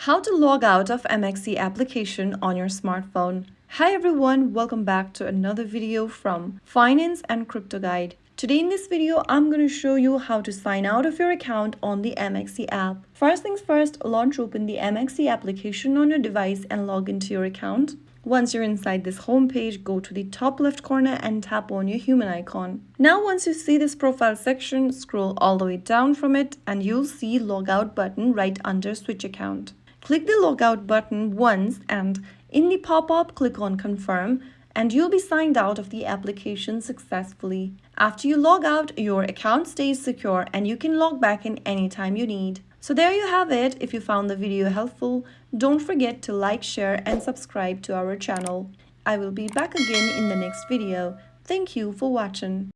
How to log out of MEXC application on your smartphone. Hi everyone, welcome back to another video from Finance and Crypto Guide. Today in this video, I'm going to show you how to sign out of your account on the MEXC app. First things first, launch open the MEXC application on your device and log into your account. Once you're inside this home page, go to the top left corner and tap on your human icon. Now once you see this profile section, scroll all the way down from it and you'll see Logout button right under Switch Account. Click the Logout button once and in the pop-up, click on Confirm and you'll be signed out of the application successfully. After you log out, your account stays secure and you can log back in anytime you need. So there you have it. If you found the video helpful, don't forget to like, share and subscribe to our channel. I will be back again in the next video. Thank you for watching.